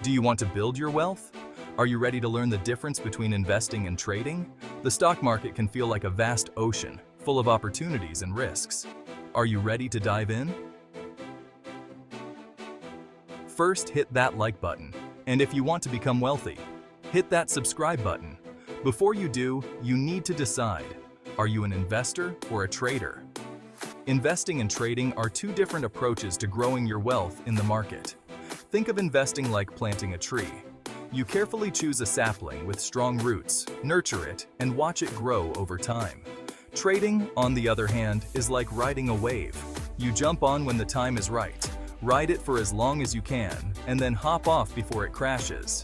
Do you want to build your wealth? Are you ready to learn the difference between investing and trading? The stock market can feel like a vast ocean, full of opportunities and risks. Are you ready to dive in? First, hit that like button. And if you want to become wealthy, hit that subscribe button. Before you do, you need to decide, are you an investor or a trader? Investing and trading are two different approaches to growing your wealth in the market. Think of investing like planting a tree. You carefully choose a sapling with strong roots, nurture it, and watch it grow over time. Trading, on the other hand, is like riding a wave. You jump on when the time is right, ride it for as long as you can, and then hop off before it crashes.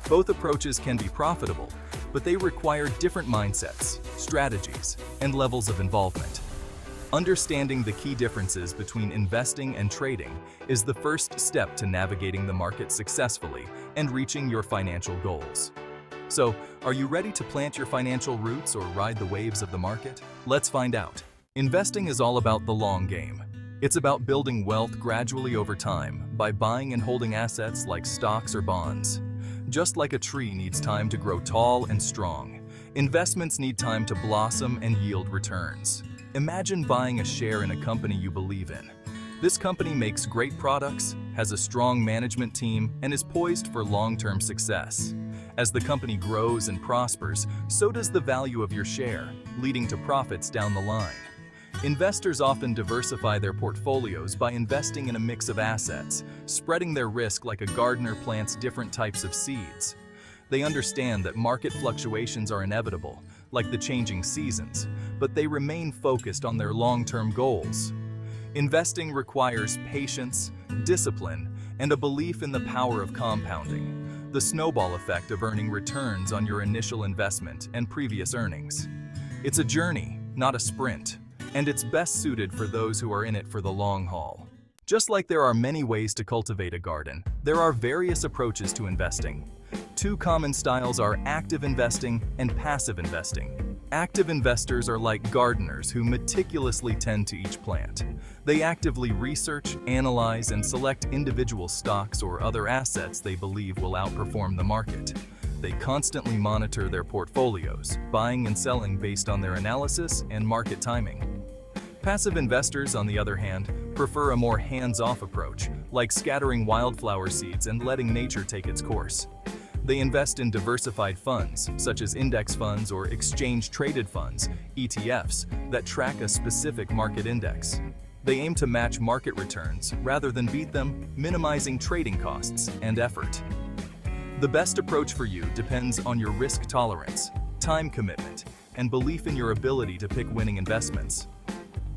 Both approaches can be profitable, but they require different mindsets, strategies, and levels of involvement. Understanding the key differences between investing and trading is the first step to navigating the market successfully and reaching your financial goals. So, are you ready to plant your financial roots or ride the waves of the market? Let's find out. Investing is all about the long game. It's about building wealth gradually over time by buying and holding assets like stocks or bonds. Just like a tree needs time to grow tall and strong, investments need time to blossom and yield returns. Imagine buying a share in a company you believe in. This company makes great products, has a strong management team, and is poised for long-term success. As the company grows and prospers, so does the value of your share, leading to profits down the line. Investors often diversify their portfolios by investing in a mix of assets, spreading their risk like a gardener plants different types of seeds. They understand that market fluctuations are inevitable, like the changing seasons, but they remain focused on their long-term goals. Investing requires patience, discipline, and a belief in the power of compounding, the snowball effect of earning returns on your initial investment and previous earnings. It's a journey, not a sprint, and it's best suited for those who are in it for the long haul. Just like there are many ways to cultivate a garden, there are various approaches to investing. Two common styles are active investing and passive investing. Active investors are like gardeners who meticulously tend to each plant. They actively research, analyze, and select individual stocks or other assets they believe will outperform the market. They constantly monitor their portfolios, buying and selling based on their analysis and market timing. Passive investors, on the other hand, prefer a more hands-off approach, like scattering wildflower seeds and letting nature take its course. They invest in diversified funds, such as index funds or exchange-traded funds, ETFs, that track a specific market index. They aim to match market returns rather than beat them, minimizing trading costs and effort. The best approach for you depends on your risk tolerance, time commitment, and belief in your ability to pick winning investments.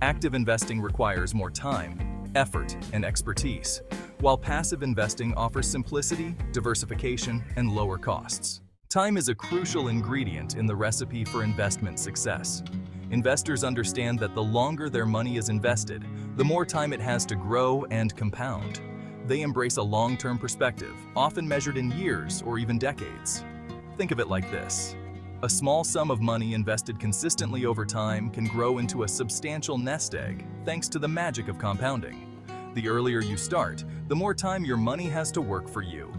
Active investing requires more time, effort, and expertise, while passive investing offers simplicity, diversification, and lower costs. Time is a crucial ingredient in the recipe for investment success. Investors understand that the longer their money is invested, the more time it has to grow and compound. They embrace a long-term perspective, often measured in years or even decades. Think of it like this. A small sum of money invested consistently over time can grow into a substantial nest egg, thanks to the magic of compounding. The earlier you start, the more time your money has to work for you.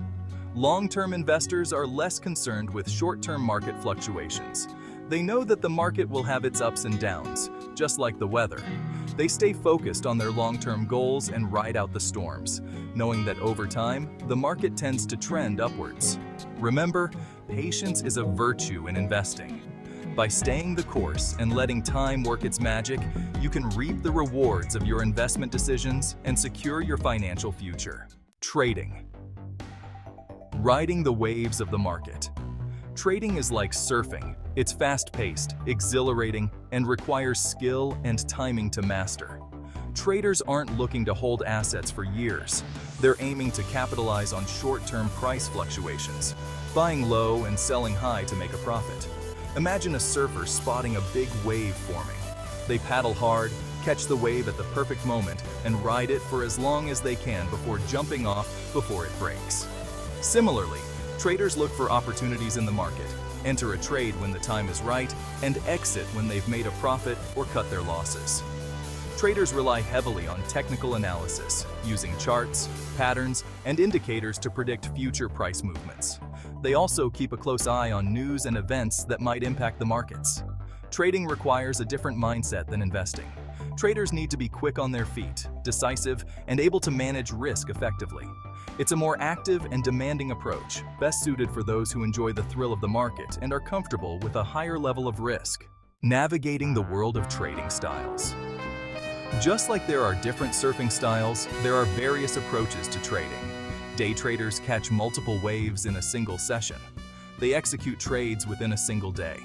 Long-term investors are less concerned with short-term market fluctuations. They know that the market will have its ups and downs, just like the weather. They stay focused on their long-term goals and ride out the storms, knowing that over time, the market tends to trend upwards. Remember, patience is a virtue in investing. By staying the course and letting time work its magic, you can reap the rewards of your investment decisions and secure your financial future. Trading. Riding the waves of the market. Trading is like surfing. It's fast-paced, exhilarating, and requires skill and timing to master. Traders aren't looking to hold assets for years. They're aiming to capitalize on short-term price fluctuations, buying low and selling high to make a profit. Imagine a surfer spotting a big wave forming. They paddle hard, catch the wave at the perfect moment, and ride it for as long as they can before jumping off before it breaks. Similarly, traders look for opportunities in the market, enter a trade when the time is right, and exit when they've made a profit or cut their losses. Traders rely heavily on technical analysis, using charts, patterns, and indicators to predict future price movements. They also keep a close eye on news and events that might impact the markets. Trading requires a different mindset than investing. Traders need to be quick on their feet, decisive, and able to manage risk effectively. It's a more active and demanding approach, best suited for those who enjoy the thrill of the market and are comfortable with a higher level of risk. Navigating the world of trading styles. Just like there are different surfing styles, there are various approaches to trading. Day traders catch multiple waves in a single session. They execute trades within a single day.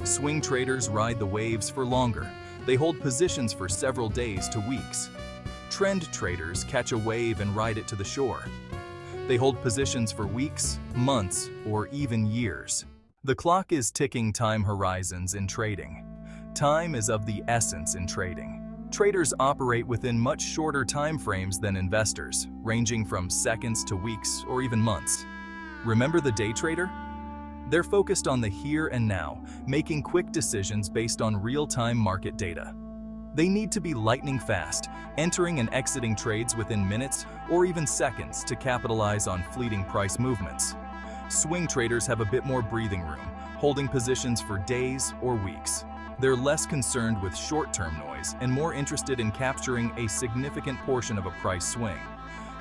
Swing traders ride the waves for longer. They hold positions for several days to weeks. Trend traders catch a wave and ride it to the shore. They hold positions for weeks, months, or even years. The clock is ticking time horizons in trading. Time is of the essence in trading. Traders operate within much shorter time frames than investors, ranging from seconds to weeks or even months. Remember the day trader? They're focused on the here and now, making quick decisions based on real-time market data. They need to be lightning fast, entering and exiting trades within minutes or even seconds to capitalize on fleeting price movements. Swing traders have a bit more breathing room, holding positions for days or weeks. They're less concerned with short-term noise and more interested in capturing a significant portion of a price swing.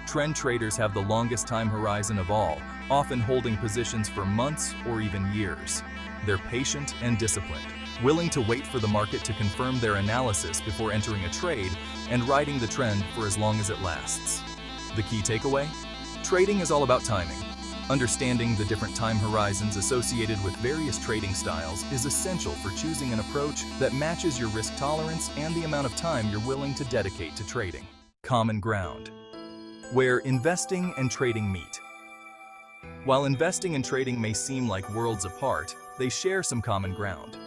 Trend traders have the longest time horizon of all, often holding positions for months or even years. They're patient and disciplined, willing to wait for the market to confirm their analysis before entering a trade and riding the trend for as long as it lasts. The key takeaway? Trading is all about timing. Understanding the different time horizons associated with various trading styles is essential for choosing an approach that matches your risk tolerance and the amount of time you're willing to dedicate to trading. Common ground. Where investing and trading meet. While investing and trading may seem like worlds apart, they share some common ground.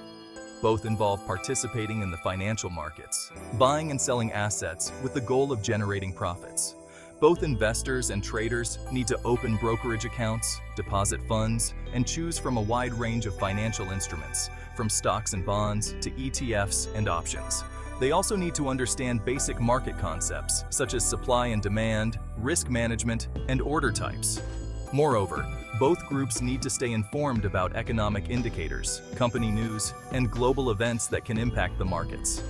Both involve participating in the financial markets, buying and selling assets with the goal of generating profits. Both investors and traders need to open brokerage accounts, deposit funds, and choose from a wide range of financial instruments, from stocks and bonds to ETFs and options. They also need to understand basic market concepts such as supply and demand, risk management, and order types. Moreover, both groups need to stay informed about economic indicators, company news, and global events that can impact the markets.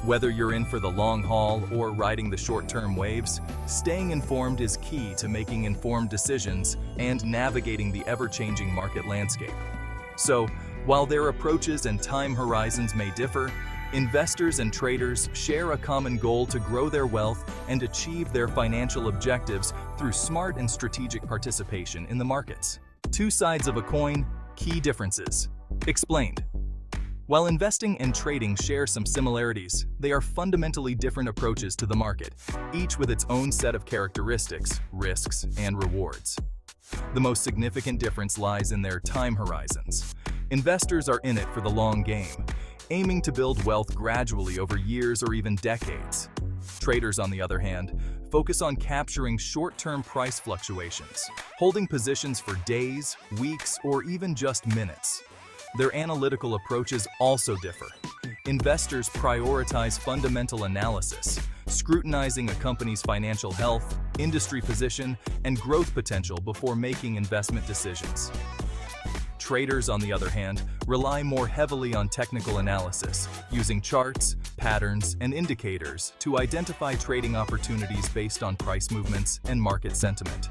Whether you're in for the long haul or riding the short-term waves, staying informed is key to making informed decisions and navigating the ever-changing market landscape. So, while their approaches and time horizons may differ, investors and traders share a common goal to grow their wealth and achieve their financial objectives through smart and strategic participation in the markets. Two sides of a coin, key differences. Explained. While investing and trading share some similarities, they are fundamentally different approaches to the market, each with its own set of characteristics, risks, and rewards. The most significant difference lies in their time horizons. Investors are in it for the long game, aiming to build wealth gradually over years or even decades. Traders, on the other hand, focus on capturing short-term price fluctuations, holding positions for days, weeks, or even just minutes. Their analytical approaches also differ. Investors prioritize fundamental analysis, scrutinizing a company's financial health, industry position, and growth potential before making investment decisions. Traders, on the other hand, rely more heavily on technical analysis, using charts, patterns, and indicators to identify trading opportunities based on price movements and market sentiment.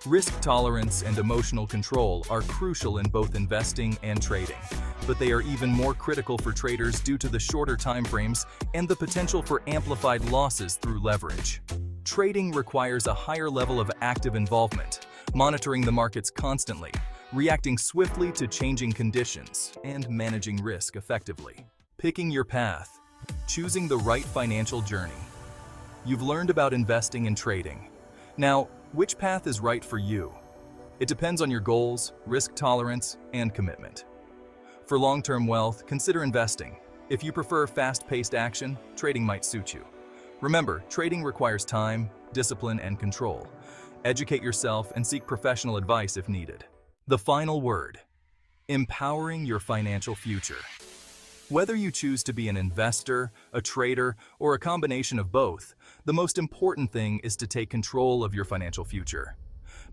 Risk tolerance and emotional control are crucial in both investing and trading, but they are even more critical for traders due to the shorter timeframes and the potential for amplified losses through leverage. Trading requires a higher level of active involvement, monitoring the markets constantly, reacting swiftly to changing conditions, and managing risk effectively. Picking your path, choosing the right financial journey. You've learned about investing and trading. Now, which path is right for you? It depends on your goals, risk tolerance, and commitment. For long-term wealth, consider investing. If you prefer fast-paced action, trading might suit you. Remember, trading requires time, discipline, and control. Educate yourself and seek professional advice if needed. The final word: empowering your financial future. Whether you choose to be an investor, a trader, or a combination of both, the most important thing is to take control of your financial future.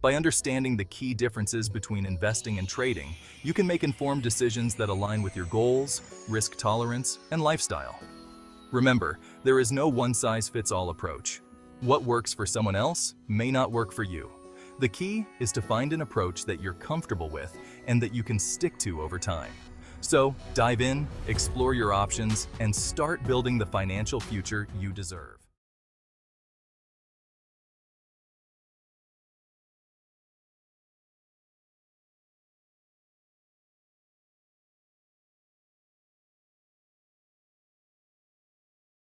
By understanding the key differences between investing and trading, you can make informed decisions that align with your goals, risk tolerance, and lifestyle. Remember, there is no one-size-fits-all approach. What works for someone else may not work for you. The key is to find an approach that you're comfortable with and that you can stick to over time. So, dive in, explore your options, and start building the financial future you deserve.